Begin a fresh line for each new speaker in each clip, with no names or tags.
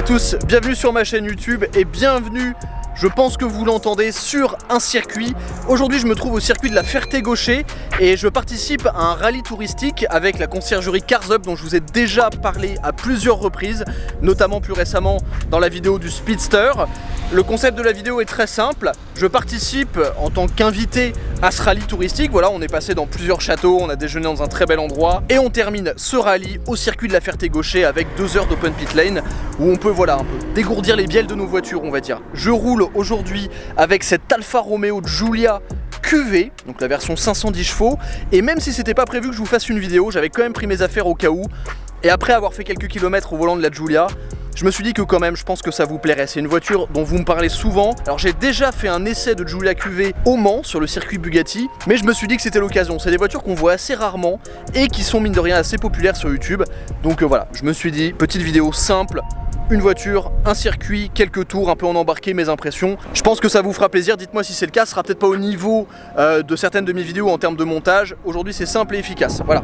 tous, bienvenue sur ma chaîne YouTube et bienvenue, je pense que vous l'entendez, sur un circuit. Aujourd'hui je me trouve au circuit de la Ferté-Gaucher et je participe à un rallye touristique avec la conciergerie Cars Up dont je vous ai déjà parlé à plusieurs reprises, notamment plus récemment dans la vidéo du Speedster. Le concept de la vidéo est très simple, je participe en tant qu'invité à ce rallye touristique. Voilà, on est passé dans plusieurs châteaux, on a déjeuné dans un très bel endroit et on termine ce rallye au circuit de la Ferté-Gaucher avec 2 heures d'open pit lane où on peut un peu dégourdir les bielles de nos voitures, on va dire. Je roule aujourd'hui avec cette Alfa Romeo Giulia QV, donc la version 510 chevaux, et même si c'était pas prévu que je vous fasse une vidéo, j'avais quand même pris mes affaires au cas où, et après avoir fait quelques kilomètres au volant de la Giulia, je me suis dit que quand même je pense que ça vous plairait. C'est une voiture dont vous me parlez souvent. Alors j'ai déjà fait un essai de Giulia QV au Mans sur le circuit Bugatti, mais je me suis dit que c'était l'occasion. C'est des voitures qu'on voit assez rarement et qui sont mine de rien assez populaires sur YouTube. Donc voilà, je me suis dit, petite vidéo simple, une voiture, un circuit, quelques tours, un peu en embarqué, mes impressions. Je pense que ça vous fera plaisir, dites-moi si c'est le cas. Ce sera peut-être pas au niveau de certaines de mes vidéos en termes de montage. Aujourd'hui c'est simple et efficace, voilà.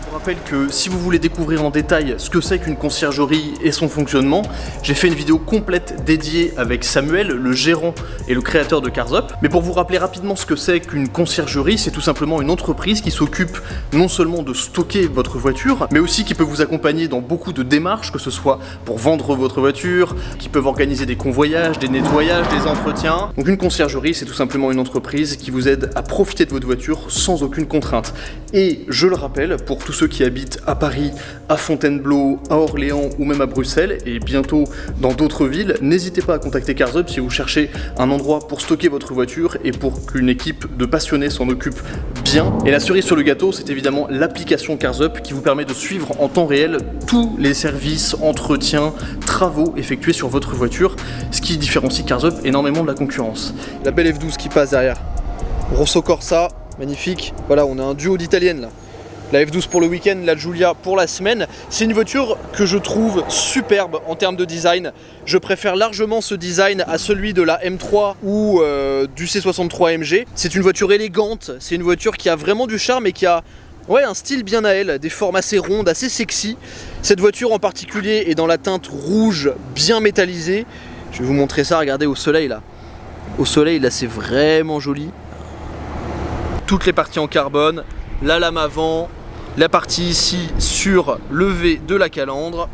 Je rappelle que si vous voulez découvrir en détail ce que c'est qu'une conciergerie et son fonctionnement, j'ai fait une vidéo complète dédiée avec Samuel, le gérant et le créateur de Cars Up. Mais pour vous rappeler rapidement ce que c'est qu'une conciergerie, c'est tout simplement une entreprise qui s'occupe non seulement de stocker votre voiture, mais aussi qui peut vous accompagner dans beaucoup de démarches, que ce soit pour vendre votre voiture, qui peuvent organiser des convoyages, des nettoyages, des entretiens. Donc une conciergerie, c'est tout simplement une entreprise qui vous aide à profiter de votre voiture sans aucune contrainte. Et je le rappelle, pour tous ceux qui habitent à Paris, à Fontainebleau, à Orléans ou même à Bruxelles et bientôt dans d'autres villes, n'hésitez pas à contacter Cars Up si vous cherchez un endroit pour stocker votre voiture et pour qu'une équipe de passionnés s'en occupe bien. Et la cerise sur le gâteau, c'est évidemment l'application Cars Up qui vous permet de suivre en temps réel tous les services, entretiens, travaux effectués sur votre voiture, ce qui différencie Cars Up énormément de la concurrence. La belle F12 qui passe derrière, Rosso Corsa, magnifique. Voilà, on a un duo d'italiennes là. La F12 pour le week-end, la Giulia pour la semaine. C'est une voiture que je trouve superbe en termes de design. Je préfère largement ce design à celui de la M3 ou du C63 AMG. C'est une voiture élégante, c'est une voiture qui a vraiment du charme et qui a un style bien à elle, des formes assez rondes, assez sexy. Cette voiture en particulier est dans la teinte rouge bien métallisée. Je vais vous montrer ça, regardez au soleil là. Au soleil là, c'est vraiment joli. Toutes les parties en carbone, la lame avant, la partie ici sur le V de la calandre,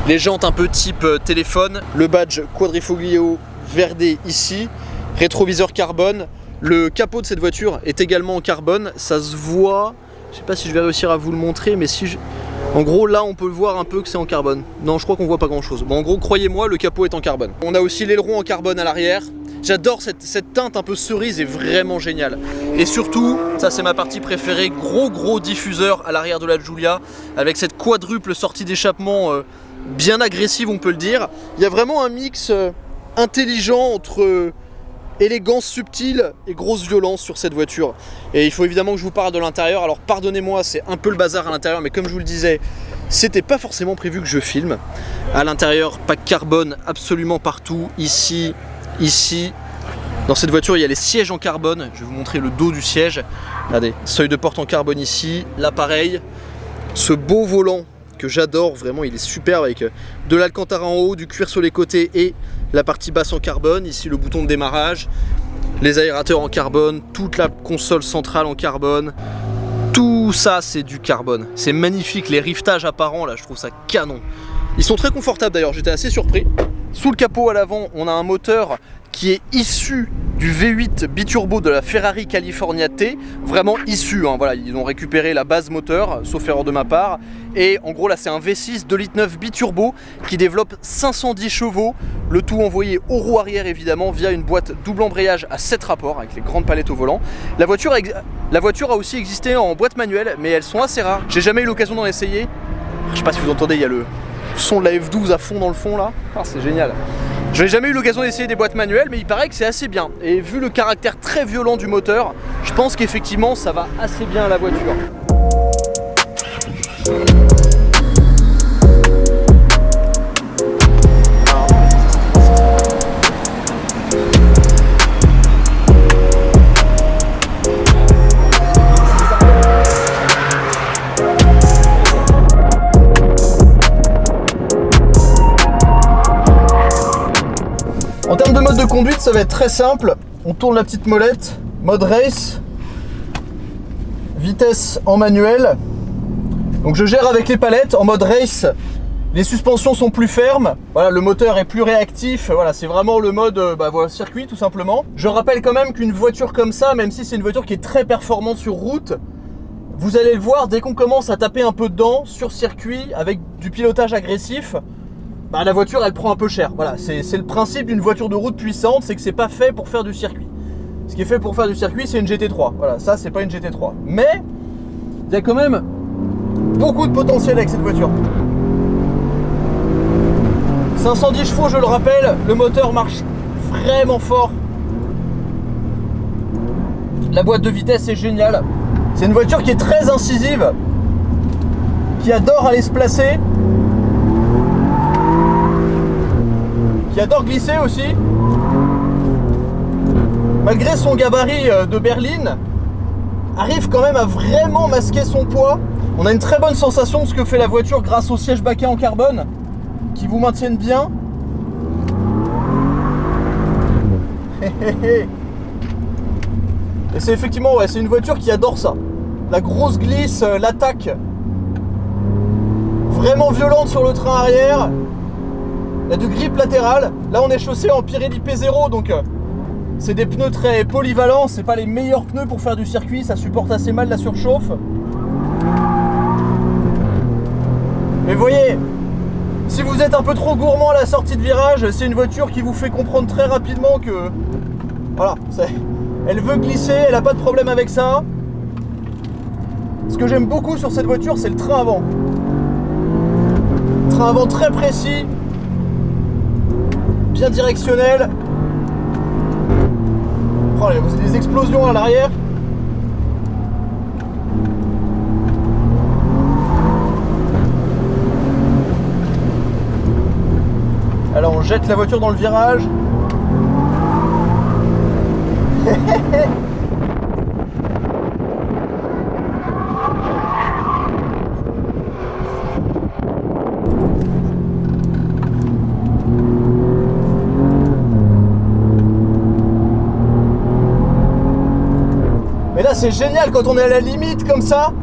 les jantes un peu type téléphone, le badge quadrifoglio verdé ici, rétroviseur carbone, le capot de cette voiture est également en carbone, ça se voit, je sais pas si je vais réussir à vous le montrer, mais si je... En gros là on peut voir un peu que c'est en carbone. Non, je crois qu'on voit pas grand chose. Bon, en gros croyez-moi, le capot est en carbone. On a aussi l'aileron en carbone à l'arrière. J'adore cette teinte un peu cerise, est vraiment géniale. Et surtout, ça c'est ma partie préférée, gros diffuseur à l'arrière de la Giulia, avec cette quadruple sortie d'échappement bien agressive on peut le dire. Il y a vraiment un mix intelligent entre élégance subtile et grosse violence sur cette voiture. Et il faut évidemment que je vous parle de l'intérieur, alors pardonnez-moi, c'est un peu le bazar à l'intérieur, mais comme je vous le disais, c'était pas forcément prévu que je filme. À l'intérieur, pack carbone absolument partout, ici. Dans cette voiture il y a les sièges en carbone, je vais vous montrer le dos du siège. Regardez, seuil de porte en carbone ici, l'appareil, ce beau volant que j'adore, vraiment il est superbe avec de l'alcantara en haut, du cuir sur les côtés et la partie basse en carbone, ici le bouton de démarrage, les aérateurs en carbone, toute la console centrale en carbone. Tout ça c'est du carbone, c'est magnifique, les riftages apparents là je trouve ça canon. Ils sont très confortables d'ailleurs, j'étais assez surpris. Sous le capot à l'avant, on a un moteur qui est issu du V8 biturbo de la Ferrari California T, vraiment issu, hein, voilà, ils ont récupéré la base moteur, sauf erreur de ma part, et en gros là c'est un V6 2,9 litres biturbo qui développe 510 chevaux, le tout envoyé aux roues arrière évidemment via une boîte double embrayage à 7 rapports avec les grandes palettes au volant. La voiture a aussi existé en boîte manuelle, mais elles sont assez rares, j'ai jamais eu l'occasion d'en essayer. Je sais pas si vous entendez, il y a le son de la F12 à fond dans le fond là, c'est génial. Je n'ai jamais eu l'occasion d'essayer des boîtes manuelles, mais il paraît que c'est assez bien. Et vu le caractère très violent du moteur, je pense qu'effectivement ça va assez bien à la voiture. ça va être très simple. On tourne la petite molette, mode race, vitesse en manuel. Donc je gère avec les palettes en mode race. Les suspensions sont plus fermes, voilà, le moteur est plus réactif, voilà, c'est vraiment le mode voilà, circuit tout simplement. Je rappelle quand même qu'une voiture comme ça, même si c'est une voiture qui est très performante sur route, vous allez le voir, dès qu'on commence à taper un peu dedans, sur circuit, avec du pilotage agressif, la voiture elle prend un peu cher. Voilà, c'est le principe d'une voiture de route puissante, c'est que c'est pas fait pour faire du circuit. Ce qui est fait pour faire du circuit, c'est une GT3. Voilà, ça c'est pas une GT3. Mais il y a quand même beaucoup de potentiel avec cette voiture. 510 chevaux, je le rappelle, le moteur marche vraiment fort. La boîte de vitesse est géniale. C'est une voiture qui est très incisive, qui adore aller se placer, qui adore glisser aussi. Malgré son gabarit de berline, arrive quand même à vraiment masquer son poids. On a une très bonne sensation de ce que fait la voiture grâce aux sièges baquets en carbone qui vous maintiennent bien. Et c'est effectivement, ouais, c'est une voiture qui adore ça. La grosse glisse, l'attaque vraiment violente sur le train arrière. Il y a du grip latéral. Là on est chaussé en Pirelli P0, donc c'est des pneus très polyvalents. C'est pas les meilleurs pneus pour faire du circuit, ça supporte assez mal la surchauffe. Mais vous voyez, si vous êtes un peu trop gourmand à la sortie de virage, c'est une voiture qui vous fait comprendre très rapidement que voilà, elle veut glisser, elle n'a pas de problème avec ça. Ce que j'aime beaucoup sur cette voiture, c'est le train avant. Train avant très précis, bien directionnel. Oh, il y a des explosions à l'arrière. Alors on jette la voiture dans le virage. Mais là c'est génial quand on est à la limite comme ça.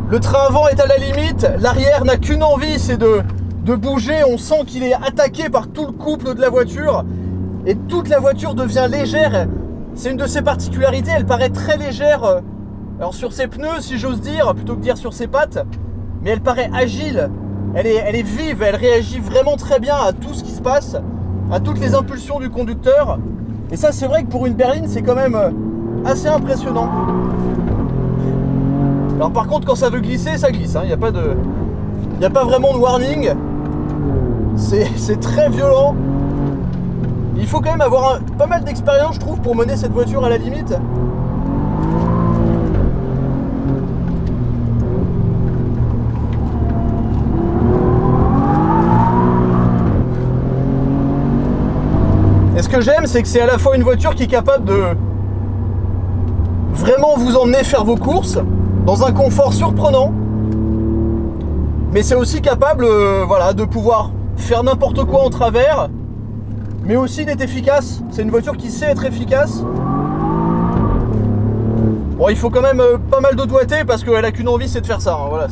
Le train avant est à la limite, l'arrière n'a qu'une envie, c'est de bouger. On sent qu'il est attaqué par tout le couple de la voiture et toute la voiture devient légère. C'est une de ses particularités, elle paraît très légère, alors sur ses pneus si j'ose dire, plutôt que dire sur ses pattes, mais elle paraît agile, elle est vive, elle réagit vraiment très bien à tout ce qui se passe, à toutes les impulsions du conducteur. Et ça c'est vrai que pour une berline c'est quand même assez impressionnant. Alors par contre quand ça veut glisser, ça glisse, hein. Il n'y a pas vraiment de warning. C'est très violent. Il faut quand même avoir pas mal d'expérience, je trouve, pour mener cette voiture à la limite. Et ce que j'aime, c'est que c'est à la fois une voiture qui est capable de vraiment vous emmener faire vos courses dans un confort surprenant, mais c'est aussi capable voilà, de pouvoir faire n'importe quoi en travers, mais aussi d'être efficace. C'est une voiture qui sait être efficace. Bon, il faut quand même pas mal de doigté parce qu'elle a qu'une envie, c'est de faire ça, hein. Voilà,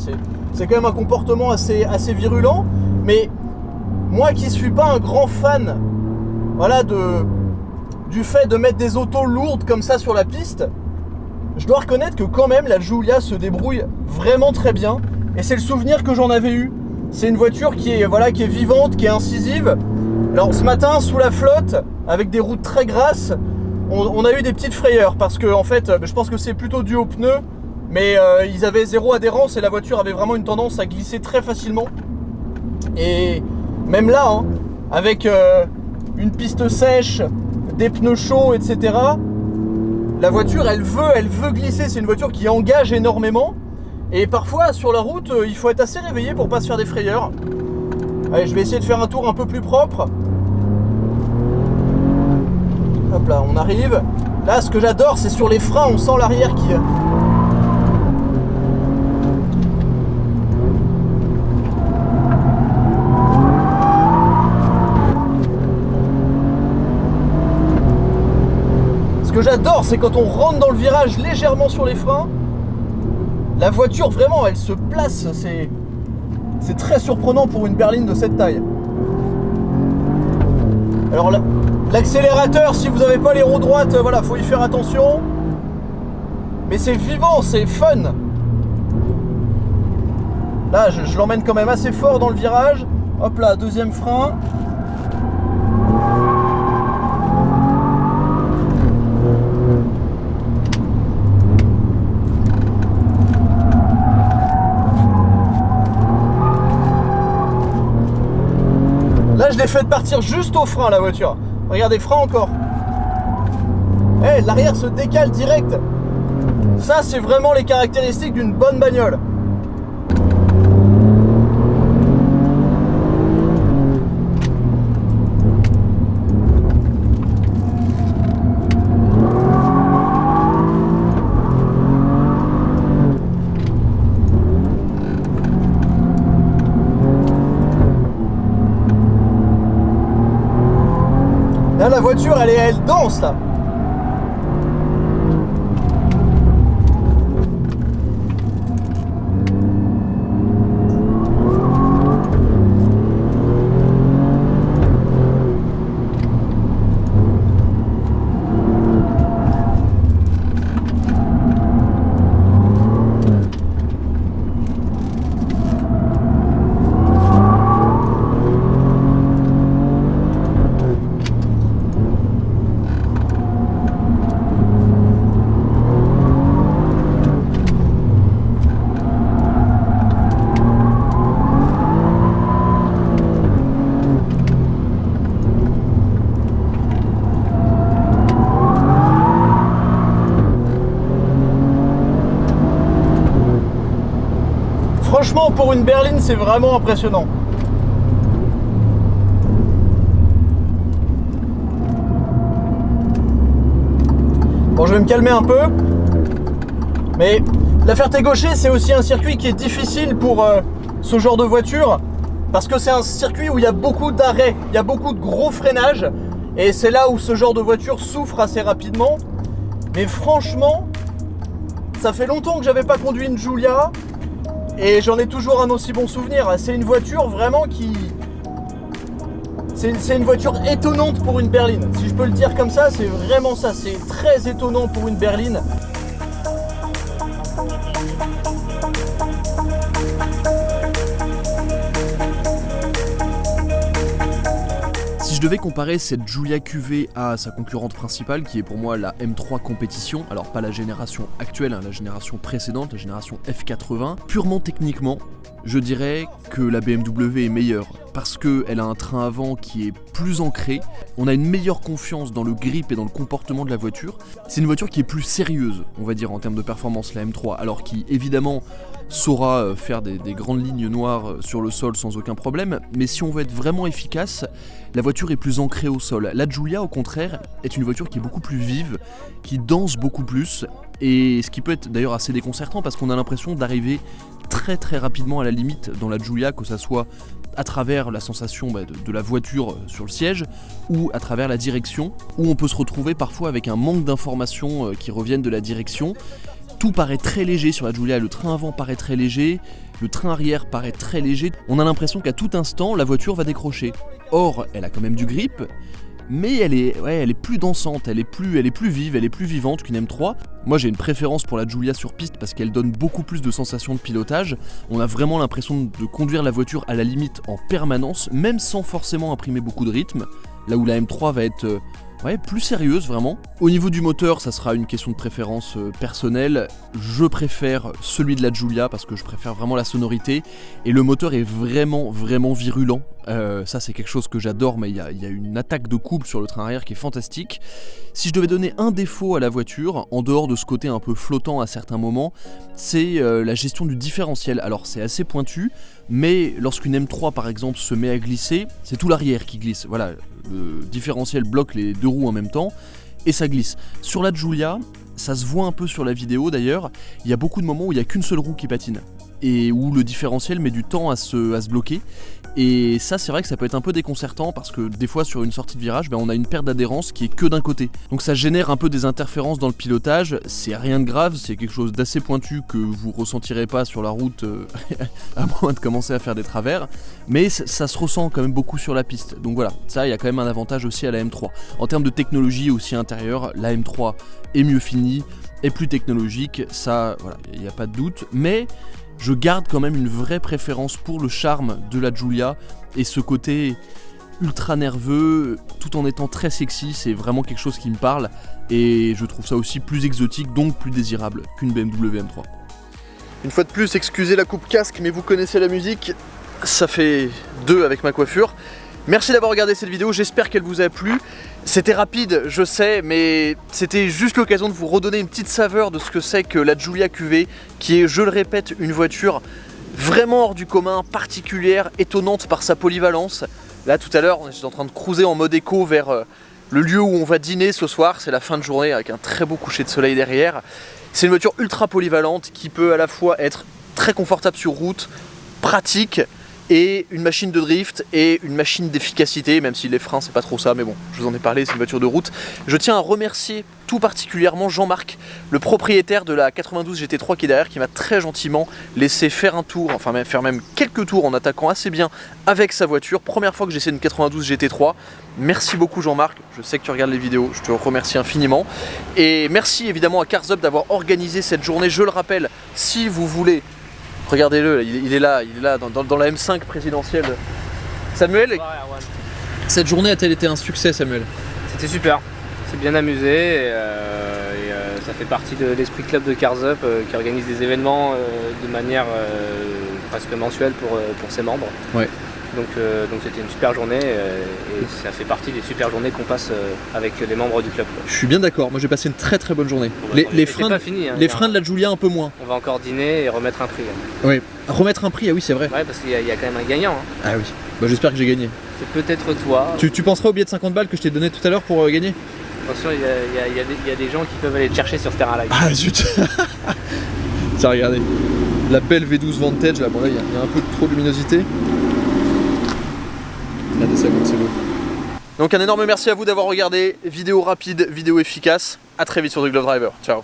c'est quand même un comportement assez virulent. Mais moi qui suis pas un grand fan, voilà, du fait de mettre des autos lourdes comme ça sur la piste, je dois reconnaître que quand même la Giulia se débrouille vraiment très bien. Et c'est le souvenir que j'en avais eu. C'est une voiture qui est vivante, qui est incisive. Alors ce matin, sous la flotte, avec des routes très grasses, on a eu des petites frayeurs parce que en fait, je pense que c'est plutôt dû aux pneus, mais ils avaient zéro adhérence et la voiture avait vraiment une tendance à glisser très facilement. Et même là, hein, avec une piste sèche, des pneus chauds, etc., la voiture, elle veut glisser. C'est une voiture qui engage énormément. Et parfois, sur la route, il faut être assez réveillé pour pas se faire des frayeurs. Allez, je vais essayer de faire un tour un peu plus propre. Hop là, on arrive. Là, ce que j'adore, c'est sur les freins, on sent l'arrière qui... que j'adore, c'est quand on rentre dans le virage légèrement sur les freins, la voiture vraiment elle se place, c'est très surprenant pour une berline de cette taille. Alors l'accélérateur, si vous n'avez pas les roues droites, voilà, faut y faire attention. Mais c'est vivant, c'est fun. Là, je l'emmène quand même assez fort dans le virage. Hop là, deuxième frein. Là, je l'ai fait partir juste au frein, la voiture. Regardez, frein encore. Eh, l'arrière se décale direct. Ça, c'est vraiment les caractéristiques d'une bonne bagnole. Là, la voiture, elle danse, là. Franchement, pour une berline, c'est vraiment impressionnant. Bon, je vais me calmer un peu. Mais la Ferté-Gaucher, c'est aussi un circuit qui est difficile pour ce genre de voiture. Parce que c'est un circuit où il y a beaucoup d'arrêts, il y a beaucoup de gros freinages. Et c'est là où ce genre de voiture souffre assez rapidement. Mais franchement, ça fait longtemps que j'avais pas conduit une Giulia. Et j'en ai toujours un aussi bon souvenir. C'est une voiture vraiment qui... C'est une voiture étonnante pour une berline. Si je peux le dire comme ça, c'est vraiment ça. C'est très étonnant pour une berline.
Si je devais comparer cette Giulia QV à sa concurrente principale, qui est pour moi la M3 Competition, alors pas la génération actuelle, hein, la génération précédente, la génération F80, purement techniquement, je dirais que la BMW est meilleure, parce qu'elle a un train avant qui est plus ancré, on a une meilleure confiance dans le grip et dans le comportement de la voiture. C'est une voiture qui est plus sérieuse, on va dire, en termes de performance, la M3, alors qui évidemment saura faire des grandes lignes noires sur le sol sans aucun problème, mais si on veut être vraiment efficace, la voiture est plus ancrée au sol. La Giulia, au contraire, est une voiture qui est beaucoup plus vive, qui danse beaucoup plus, et ce qui peut être d'ailleurs assez déconcertant parce qu'on a l'impression d'arriver très très rapidement à la limite dans la Giulia, que ça soit à travers la sensation de la voiture sur le siège ou à travers la direction, où on peut se retrouver parfois avec un manque d'informations qui reviennent de la direction. Tout paraît très léger sur la Giulia, le train avant paraît très léger, le train arrière paraît très léger. On a l'impression qu'à tout instant, la voiture va décrocher. Or, elle a quand même du grip, mais elle est plus dansante, elle est plus vive, elle est plus vivante qu'une M3. Moi j'ai une préférence pour la Giulia sur piste parce qu'elle donne beaucoup plus de sensations de pilotage. On a vraiment l'impression de conduire la voiture à la limite en permanence, même sans forcément imprimer beaucoup de rythme, là où la M3 va être plus sérieuse vraiment. Au niveau du moteur, ça sera une question de préférence personnelle. Je préfère celui de la Giulia parce que je préfère vraiment la sonorité et le moteur est vraiment virulent. Ça c'est quelque chose que j'adore, mais il y a une attaque de couple sur le train arrière qui est fantastique. Si je devais donner un défaut à la voiture, en dehors de ce côté un peu flottant à certains moments, c'est la gestion du différentiel. Alors c'est assez pointu, mais lorsqu'une M3 par exemple se met à glisser, c'est tout l'arrière qui glisse. Voilà, le différentiel bloque les deux roues en même temps et ça glisse. Sur la Giulia, ça se voit un peu sur la vidéo d'ailleurs, il y a beaucoup de moments où il n'y a qu'une seule roue qui patine. et où le différentiel met du temps à se bloquer. Et ça, c'est vrai que ça peut être un peu déconcertant parce que des fois sur une sortie de virage, on a une perte d'adhérence qui est que d'un côté. Donc ça génère un peu des interférences dans le pilotage. C'est rien de grave, c'est quelque chose d'assez pointu que vous ressentirez pas sur la route à moins de commencer à faire des travers. Mais ça se ressent quand même beaucoup sur la piste. Donc voilà, ça, il y a quand même un avantage aussi à la M3. En termes de technologie aussi intérieure, la M3 est mieux finie, est plus technologique, ça, voilà, il n'y a pas de doute. Mais je garde quand même une vraie préférence pour le charme de la Giulia et ce côté ultra nerveux tout en étant très sexy, c'est vraiment quelque chose qui me parle et je trouve ça aussi plus exotique, donc plus désirable qu'une BMW M3.
Une fois de plus, excusez la coupe casque, mais vous connaissez la musique, ça fait 2 avec ma coiffure. Merci d'avoir regardé cette vidéo, j'espère qu'elle vous a plu. C'était rapide, je sais, mais c'était juste l'occasion de vous redonner une petite saveur de ce que c'est que la Giulia QV, qui est, je le répète, une voiture vraiment hors du commun, particulière, étonnante par sa polyvalence. Là, tout à l'heure, on est en train de cruiser en mode éco vers le lieu où on va dîner ce soir. C'est la fin de journée avec un très beau coucher de soleil derrière. C'est une voiture ultra polyvalente qui peut à la fois être très confortable sur route, pratique, et une machine de drift et une machine d'efficacité, même si les freins c'est pas trop ça, mais bon, je vous en ai parlé, c'est une voiture de route. Je tiens à remercier tout particulièrement Jean-Marc, le propriétaire de la 92 GT3 qui est derrière, qui m'a très gentiment laissé faire un tour, enfin faire même quelques tours en attaquant assez bien avec sa voiture. Première fois que j'essaie une 92 GT3. Merci beaucoup Jean-Marc, je sais que tu regardes les vidéos, je te remercie infiniment. Et merci évidemment à Cars Up d'avoir organisé cette journée. Je le rappelle, si vous voulez, regardez-le, il est là dans la M5 présidentielle. Samuel, cette journée a-t-elle été un succès, Samuel?
C'était super, c'est bien amusé et ça fait partie de l'esprit club de Cars Up qui organise des événements de manière presque mensuelle pour ses membres.
Ouais.
Donc c'était une super journée et ça fait partie des super journées qu'on passe avec les membres du club.
Je suis bien d'accord, moi j'ai passé une très très bonne journée.
Bon, les freins, pas fini, hein,
les freins de la Giulia un peu moins.
On va encore dîner et remettre un prix.
Oui, remettre un prix, ah oui c'est vrai.
Ouais, parce qu'il y a quand même un gagnant. Hein.
Ah oui, bah, j'espère que j'ai gagné.
C'est peut-être toi.
Tu penseras au billet de 50 balles que je t'ai donné tout à l'heure pour gagner?
Attention, il y a des gens qui peuvent aller te chercher sur ce terrain-là.
Ah zut. Tiens, regardez, la belle V12 Vantage, là, bon là il y a un peu trop de luminosité. Regardez ça comme c'est beau. Donc un énorme merci à vous d'avoir regardé, vidéo rapide, vidéo efficace, à très vite sur The Glove Driver, ciao.